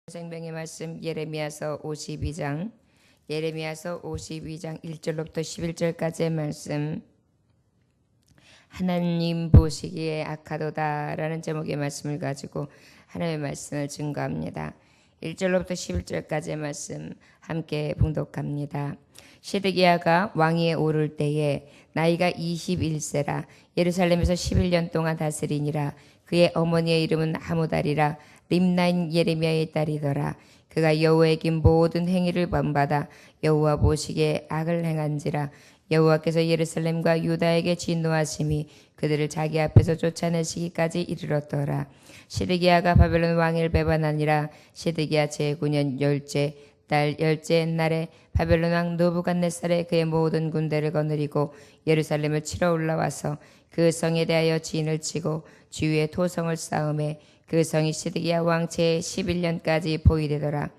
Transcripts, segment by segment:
생명의 말씀 예레미야서 52장 1절로부터 11절까지의 말씀. 하나님 보시기에 악하도다라는 제목의 말씀을 가지고 하나님의 말씀을 증거합니다. 1절로부터 11절까지의 말씀 함께 봉독합니다. 시드기야가 왕위에 오를 때에 나이가 21세라 예루살렘에서 11년 동안 다스리니라. 그의 어머니의 이름은 하무달이라 림나인 예레미야의 딸이더라. 그가 여호와에게 모든 행위를 본받아 여호와 보시기에 악을 행한지라. 여호와께서 예루살렘과 유다에게 진노하심이 그들을 자기 앞에서 쫓아내시기까지 이르렀더라. 시드기야가 바벨론 왕을 배반하니라. 시드기야 제9년 열째 달 열째 날에 바벨론 왕 느부갓네살의 그의 모든 군대를 거느리고 예루살렘을 치러 올라와서 그 성에 대하여 진을 치고 주위에 토성을 쌓음에 그 성이 시드기야 왕 제11년까지 보이되더라.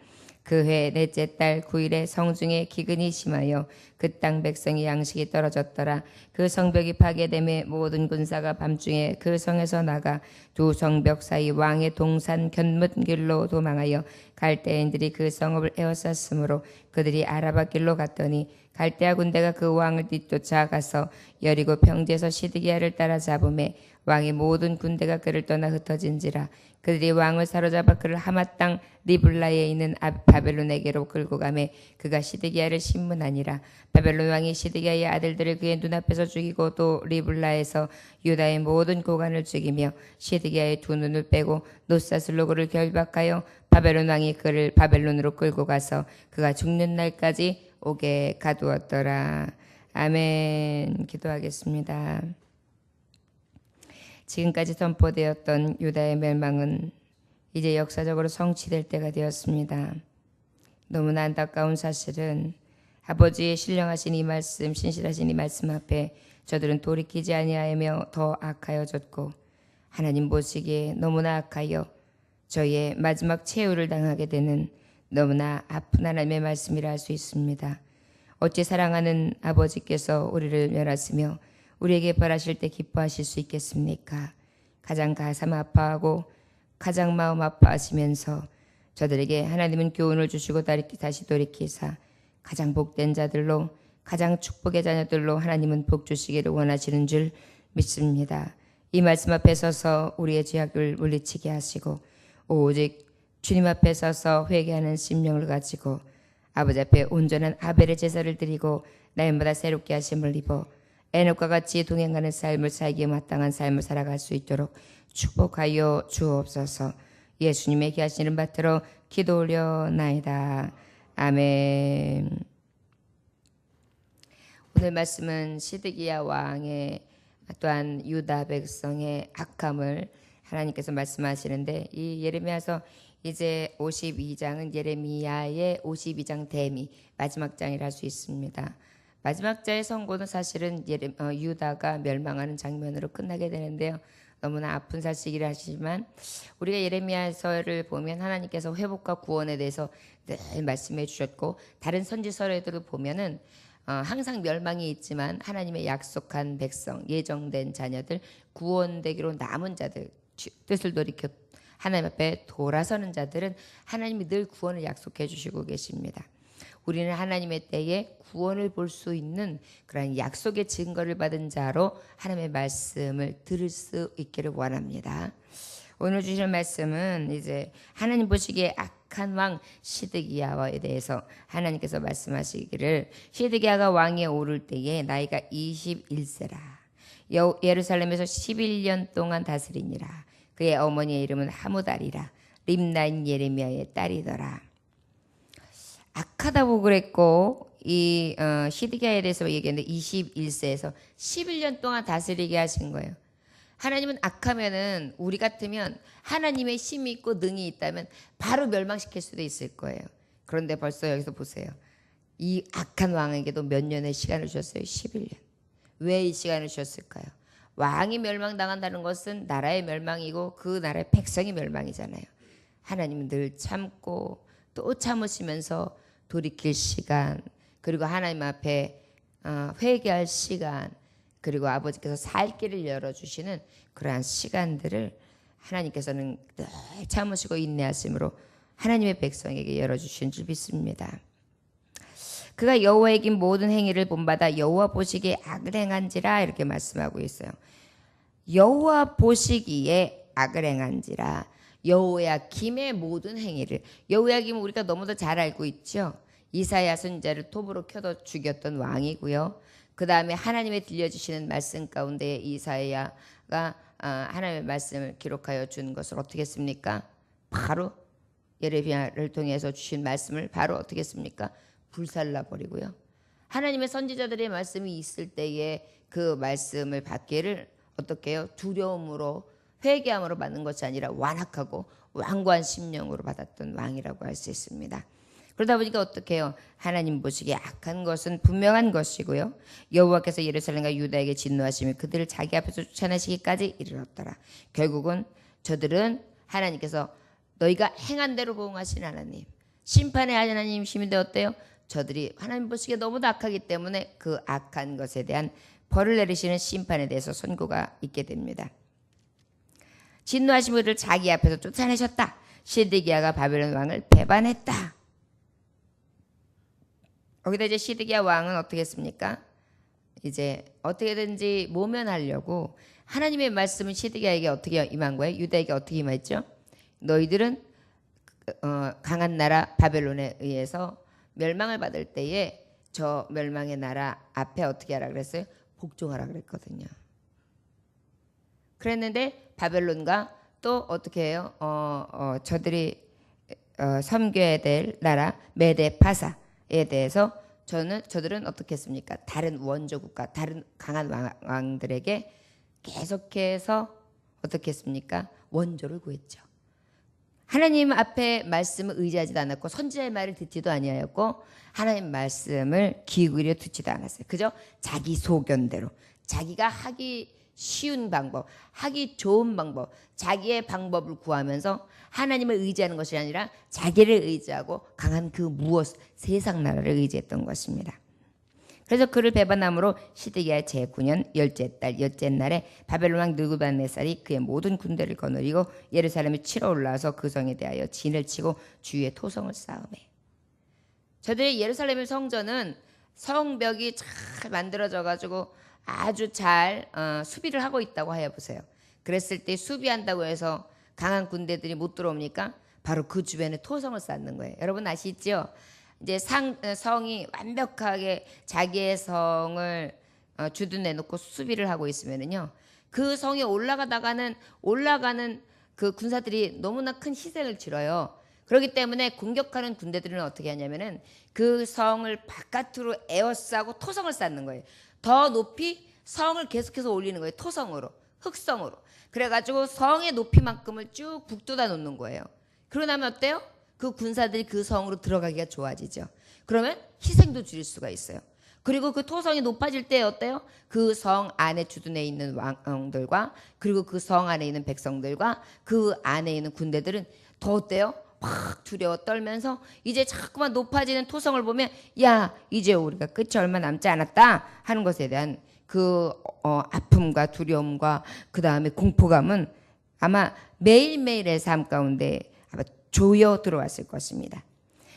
그 해 넷째 달 9일에 성중에 기근이 심하여 그 땅 백성의 양식이 떨어졌더라. 그 성벽이 파괴됨에 모든 군사가 밤중에 그 성에서 나가 두 성벽 사이 왕의 동산 견문 길로 도망하여 갈대인들이 그 성읍을 에워쌌으므로 그들이 아라바 길로 갔더니 갈대아 군대가 그 왕을 뒤쫓아 가서 여리고 평지에서 시드기야를 따라잡음에 왕의 모든 군대가 그를 떠나 흩어진지라. 그들이 왕을 사로잡아 그를 하마 땅 리블라에 있는 바벨론에게로 끌고 가매 그가 시드기야를 신문하니라. 바벨론 왕이 시드기야의 아들들을 그의 눈앞에서 죽이고 또 리블라에서 유다의 모든 고관을 죽이며 시드기야의 두 눈을 빼고 노사슬로 그를 결박하여 바벨론 왕이 그를 바벨론으로 끌고 가서 그가 죽는 날까지 옥에 가두었더라. 아멘. 기도하겠습니다. 지금까지 선포되었던 유다의 멸망은 이제 역사적으로 성취될 때가 되었습니다. 너무나 안타까운 사실은 아버지의 신령하신 이 말씀, 신실하신 이 말씀 앞에 저들은 돌이키지 아니하며 더 악하여졌고 하나님 보시기에 너무나 악하여 저희의 마지막 최후를 당하게 되는 너무나 아픈 하나님의 말씀이라 할 수 있습니다. 어찌 사랑하는 아버지께서 우리를 멸하시며 우리에게 벌하실 때 기뻐하실 수 있겠습니까? 가장 가슴 아파하고 가장 마음 아파하시면서 저들에게 하나님은 교훈을 주시고 다시 돌이키사 가장 복된 자들로 가장 축복의 자녀들로 하나님은 복 주시기를 원하시는 줄 믿습니다. 이 말씀 앞에 서서 우리의 죄악을 물리치게 하시고 오직 주님 앞에 서서 회개하는 심령을 가지고 아버지 앞에 온전한 아벨의 제사를 드리고 날마다 새롭게 하심을 입어 에녹과 같이 동행하는 삶을 살기에 마땅한 삶을 살아갈 수 있도록 축복하여 주옵소서. 예수님의 귀하신 이름 받들어 기도 올려나이다. 아멘. 오늘 말씀은 시드기야 왕의 또한 유다 백성의 악함을 하나님께서 말씀하시는데 이 예레미야서 이제 52장은 예레미야의 52장 대미 마지막 장이라 할 수 있습니다. 마지막 자의 선고는 사실은 유다가 멸망하는 장면으로 끝나게 되는데요. 너무나 아픈 사실이라 하시지만 우리가 예레미야서를 보면 하나님께서 회복과 구원에 대해서 늘 말씀해 주셨고 다른 선지서에도 보면은 항상 멸망이 있지만 하나님의 약속한 백성, 예정된 자녀들, 구원되기로 남은 자들, 뜻을 돌이켜 하나님 앞에 돌아서는 자들은 하나님이 늘 구원을 약속해 주시고 계십니다. 우리는 하나님의 때에 구원을 볼 수 있는 그런 약속의 증거를 받은 자로 하나님의 말씀을 들을 수 있기를 원합니다. 오늘 주실 말씀은 이제 하나님 보시기에 악한 왕 시드기야에 대해서 하나님께서 말씀하시기를 시드기야가 왕위에 오를 때에 나이가 21세라 예루살렘에서 11년 동안 다스리니라. 그의 어머니의 이름은 하무달이라 림나인 예레미야의 딸이더라. 악하다고 그랬고 이 시드기야에 대해서 얘기했는데 21세에서 11년 동안 다스리게 하신 거예요. 하나님은 악하면은 우리 같으면 하나님의 힘이 있고 능이 있다면 바로 멸망시킬 수도 있을 거예요. 그런데 벌써 여기서 보세요. 이 악한 왕에게도 몇 년의 시간을 주셨어요. 11년. 왜 이 시간을 주셨을까요? 왕이 멸망당한다는 것은 나라의 멸망이고 그 나라의 백성이 멸망이잖아요. 하나님은 늘 참고 또 참으시면서 돌이킬 시간, 그리고 하나님 앞에 회개할 시간, 그리고 아버지께서 살 길을 열어주시는 그러한 시간들을 하나님께서는 늘 참으시고 인내하심으로 하나님의 백성에게 열어주신 줄 믿습니다. 그가 여호와의 긴 모든 행위를 본받아 여호와 보시기에 악을 행한지라 이렇게 말씀하고 있어요. 여호와 보시기에 악을 행한지라. 여호야김의 모든 행위를, 여호야김은 우리가 너무도 잘 알고 있죠. 이사야 선지자를 톱으로 켜서 죽였던 왕이고요. 그 다음에 하나님의 들려주시는 말씀 가운데 이사야가 하나님의 말씀을 기록하여 준 것을 어떻게 했습니까? 바로 예레미야를 통해서 주신 말씀을 바로 어떻게 했습니까? 불살라 버리고요. 하나님의 선지자들의 말씀이 있을 때에 그 말씀을 받기를 어떻게 해요? 두려움으로 회개함으로 받는 것이 아니라 완악하고 완고한 심령으로 받았던 왕이라고 할 수 있습니다. 그러다 보니까 어떻게 해요? 하나님 보시기에 악한 것은 분명한 것이고요. 여호와께서 예루살렘과 유다에게 진노하시며 그들을 자기 앞에서 쫓아내시기까지 이르렀더라. 결국은 저들은 하나님께서 너희가 행한 대로 보응하신 하나님, 심판의 하나님이심인데 어때요? 저들이 하나님 보시기에 너무도 악하기 때문에 그 악한 것에 대한 벌을 내리시는 심판에 대해서 선고가 있게 됩니다. 진노하신 그들을 자기 앞에서 쫓아내셨다. 시드기야가 바벨론 왕을 배반했다. 거기다 이제 시드기야 왕은 어떻게 했습니까? 이제 어떻게든지 모면하려고 하나님의 말씀은 시드기야에게 어떻게 임한 거예요? 유다에게 어떻게 임했죠? 너희들은 강한 나라 바벨론에 의해서 멸망을 받을 때에 저 멸망의 나라 앞에 어떻게 하라 그랬어요? 복종하라 그랬거든요. 그랬는데 바벨론과 또 어떻게 해요? 저들이 섬겨야 될 나라 메데 파사에 대해서 저들은 어떻게 했습니까? 다른 원조 국가, 다른 강한 왕들에게 계속해서 어떻게 했습니까? 원조를 구했죠. 하나님 앞에 말씀을 의지하지도 않았고 선지자의 말을 듣지도 아니하였고 하나님 말씀을 귀 기울여 듣지도 않았어요. 그저 자기 소견대로 자기가 하기 쉬운 방법, 하기 좋은 방법, 자기의 방법을 구하면서 하나님을 의지하는 것이 아니라 자기를 의지하고 강한 그 무엇, 세상 나라를 의지했던 것입니다. 그래서 그를 배반함으로 시드기야 제9년 열째 달 열째 날에 바벨론 왕 느부갓네살이 그의 모든 군대를 거느리고 예루살렘에 치러 올라와서 그 성에 대하여 진을 치고 주위에 토성을 쌓으매. 저들이 예루살렘의 성전은 성벽이 잘 만들어져 가지고 아주 잘 수비를 하고 있다고 하여 보세요. 그랬을 때 수비한다고 해서 강한 군대들이 못 들어옵니까? 바로 그 주변에 토성을 쌓는 거예요. 여러분 아시죠? 이제 성이 완벽하게 자기의 성을 주둔해 놓고 수비를 하고 있으면은요, 그 성에 올라가는 그 군사들이 너무나 큰 희생을 치러요. 그렇기 때문에 공격하는 군대들은 어떻게 하냐면은 그 성을 바깥으로 에워싸고 토성을 쌓는 거예요. 더 높이 성을 계속해서 올리는 거예요. 토성으로, 흑성으로. 그래가지고 성의 높이만큼을 쭉 북돋아 놓는 거예요. 그러고 나면 어때요? 그 군사들이 그 성으로 들어가기가 좋아지죠. 그러면 희생도 줄일 수가 있어요. 그리고 그 토성이 높아질 때 어때요? 그 성 안에 주둔해 있는 왕들과 그리고 그 성 안에 있는 백성들과 그 안에 있는 군대들은 더 어때요? 막 두려워 떨면서 이제 자꾸만 높아지는 토성을 보면 야 이제 우리가 끝이 얼마 남지 않았다 하는 것에 대한 그 아픔과 두려움과 그 다음에 공포감은 아마 매일매일의 삶 가운데 아마 조여 들어왔을 것입니다.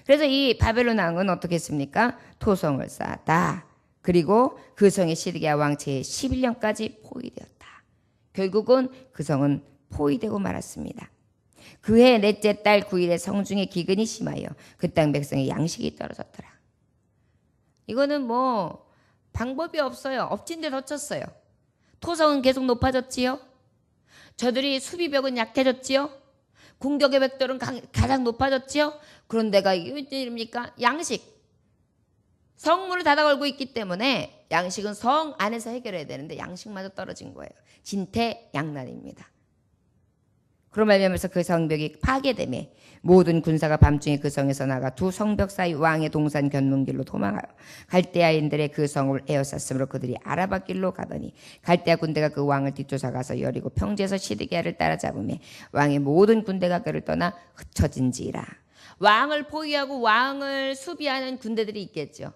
그래서 이 바벨론 왕은 어떻게 했습니까? 토성을 쌓았다. 그리고 그 성의 시드기야 왕 제11년까지 포위되었다. 결국은 그 성은 포위되고 말았습니다. 그해 넷째 달 9일에 성중에 기근이 심하여 그 땅 백성의 양식이 떨어졌더라. 이거는 뭐 방법이 없어요. 엎친 데 덮쳤어요. 토성은 계속 높아졌지요. 저들이 수비벽은 약해졌지요. 공격의 벡터는 가장 높아졌지요. 그런데가 일입니까? 양식. 성문을 닫아 걸고 있기 때문에 양식은 성 안에서 해결해야 되는데 양식마저 떨어진 거예요. 진퇴양난입니다. 그런 말미암아서 그 성벽이 파괴되매 모든 군사가 밤중에 그 성에서 나가 두 성벽 사이 왕의 동산 견문길로 도망하여 갈대아인들의 그 성을 에워쌌으므로 그들이 아라바 길로 가더니 갈대아 군대가 그 왕을 뒤쫓아가서 여리고 평지에서 시드기야를 따라잡으며 왕의 모든 군대가 그를 떠나 흩어진지라. 왕을 포위하고 왕을 수비하는 군대들이 있겠죠.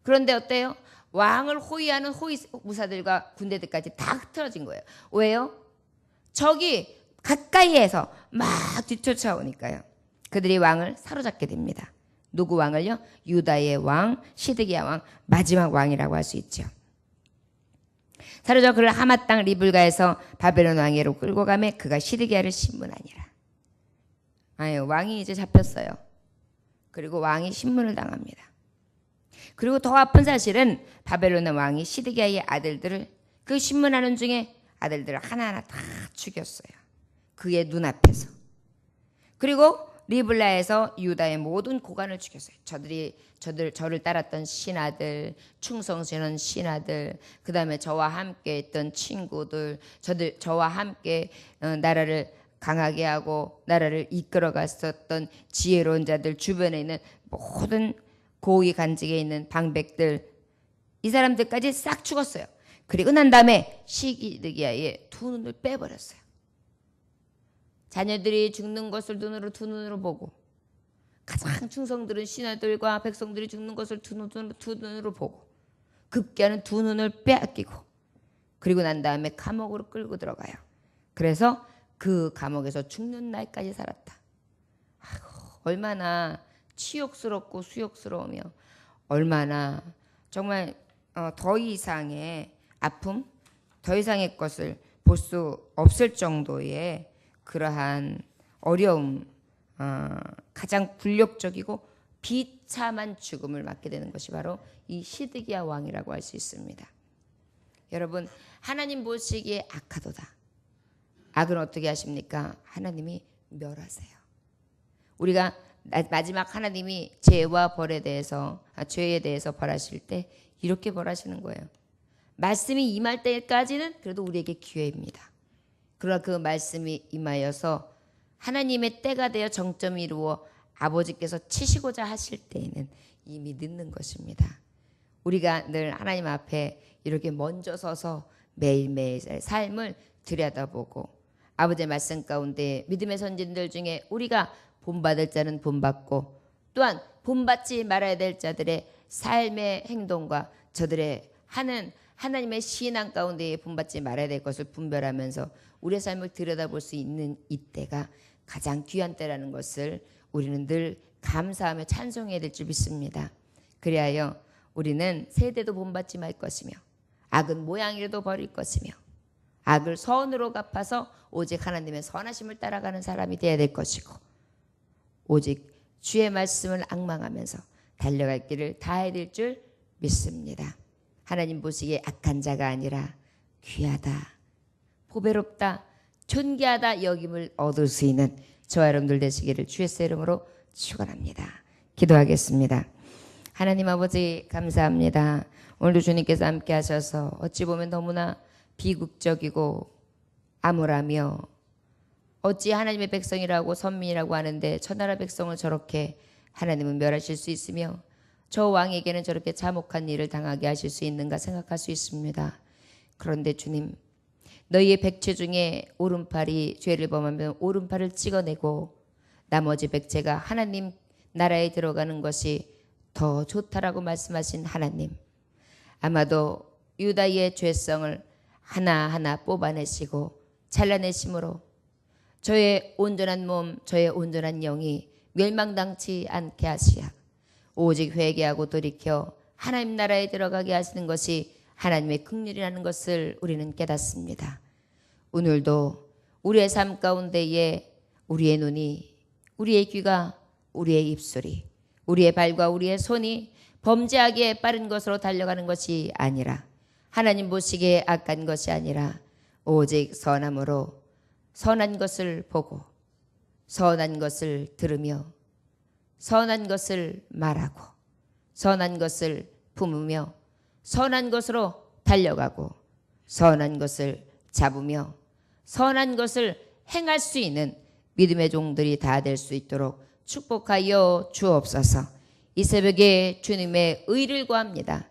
그런데 어때요? 왕을 호위하는 호위 무사들과 군대들까지 다 흩어진 거예요. 왜요? 적이 가까이에서 막 뒤쫓아오니까요. 그들이 왕을 사로잡게 됩니다. 누구 왕을요? 유다의 왕, 시드기야 왕, 마지막 왕이라고 할 수 있죠. 사로잡아 그를 하맛 땅 리블가에서 바벨론 왕위로 끌고 가매 그가 시드기야를 신문하니라. 왕이 이제 잡혔어요. 그리고 왕이 신문을 당합니다. 그리고 더 아픈 사실은 바벨론 왕이 시드기야의 아들들을 그 신문하는 중에 아들들을 하나하나 다 죽였어요. 그의 눈앞에서. 그리고 리블라에서 유다의 모든 고관을 죽였어요. 저를 따랐던 신하들, 충성스러운 신하들, 그 다음에 저와 함께 있던 친구들, 저와 함께 나라를 강하게 하고 나라를 이끌어 갔었던 지혜로운 자들, 주변에 있는 모든 고위 간직에 있는 방백들, 이 사람들까지 싹 죽었어요. 그리고 난 다음에 시드기야의 두 눈을 빼버렸어요. 자녀들이 죽는 것을 두 눈으로 보고, 가장 충성들은 신하들과 백성들이 죽는 것을 두 눈으로 보고, 급기야는 두 눈을 빼앗기고, 그리고 난 다음에 감옥으로 끌고 들어가요. 그래서 그 감옥에서 죽는 날까지 살았다. 아이고, 얼마나 치욕스럽고 수욕스러우며, 얼마나 정말 더 이상의 아픔, 더 이상의 것을 볼 수 없을 정도의 그러한 어려움, 가장 굴욕적이고 비참한 죽음을 맞게 되는 것이 바로 이 시드기야 왕이라고 할 수 있습니다. 여러분, 하나님 보시기에 악하도다. 악은 어떻게 하십니까? 하나님이 멸하세요. 우리가 마지막 하나님이 죄와 벌에 대해서, 죄에 대해서 벌하실 때 이렇게 벌하시는 거예요. 말씀이 임할 때까지는 그래도 우리에게 기회입니다. 그러나 그 말씀이 임하여서 하나님의 때가 되어 정점이 이루어 아버지께서 치시고자 하실 때에는 이미 늦는 것입니다. 우리가 늘 하나님 앞에 이렇게 먼저 서서 매일매일 삶을 들여다보고 아버지의 말씀 가운데 믿음의 선진들 중에 우리가 본받을 자는 본받고 또한 본받지 말아야 될 자들의 삶의 행동과 저들의 하는 하나님의 신앙 가운데 본받지 말아야 될 것을 분별하면서 우리의 삶을 들여다볼 수 있는 이때가 가장 귀한 때라는 것을 우리는 늘 감사하며 찬송해야 될 줄 믿습니다. 그리하여 우리는 세대도 본받지 말 것이며 악은 모양이라도 버릴 것이며 악을 선으로 갚아서 오직 하나님의 선하심을 따라가는 사람이 되어야 될 것이고 오직 주의 말씀을 앙망하면서 달려갈 길을 다해야 될 줄 믿습니다. 하나님 보시기에 악한 자가 아니라 귀하다, 보배롭다, 존귀하다 여김을 얻을 수 있는 저와 여러분들 되시기를 주의 이름으로 축원합니다. 기도하겠습니다. 하나님 아버지 감사합니다. 오늘도 주님께서 함께 하셔서 어찌 보면 너무나 비극적이고 암울하며 어찌 하나님의 백성이라고 선민이라고 하는데 천하라 백성을 저렇게 하나님은 멸하실 수 있으며 저 왕에게는 저렇게 참혹한 일을 당하게 하실 수 있는가 생각할 수 있습니다. 그런데 주님, 너희의 백체 중에 오른팔이 죄를 범하면 오른팔을 찍어내고 나머지 백체가 하나님 나라에 들어가는 것이 더 좋다라고 말씀하신 하나님, 아마도 유다의 죄성을 하나하나 뽑아내시고 잘라내심으로 저의 온전한 몸, 저의 온전한 영이 멸망당치 않게 하시야 오직 회개하고 돌이켜 하나님 나라에 들어가게 하시는 것이 하나님의 긍휼이라는 것을 우리는 깨닫습니다. 오늘도 우리의 삶 가운데에 우리의 눈이, 우리의 귀가, 우리의 입술이, 우리의 발과 우리의 손이 범죄하기에 빠른 것으로 달려가는 것이 아니라 하나님 보시기에 악한 것이 아니라 오직 선함으로 선한 것을 보고 선한 것을 들으며 선한 것을 말하고 선한 것을 품으며 선한 것으로 달려가고 선한 것을 잡으며 선한 것을 행할 수 있는 믿음의 종들이 다 될 수 있도록 축복하여 주옵소서. 이 새벽에 주님의 의를 구합니다.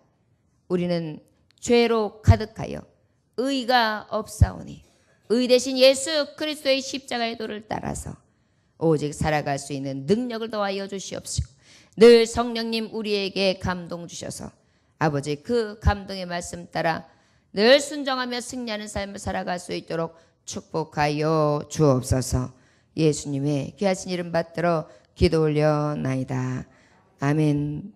우리는 죄로 가득하여 의가 없사오니 의 대신 예수 그리스도의 십자가의 도를 따라서 오직 살아갈 수 있는 능력을 더하여 주시옵시고 늘 성령님 우리에게 감동 주셔서 아버지 그 감동의 말씀 따라 늘 순종하며 승리하는 삶을 살아갈 수 있도록 축복하여 주옵소서. 예수님의 귀하신 이름 받들어 기도 올려나이다. 아멘.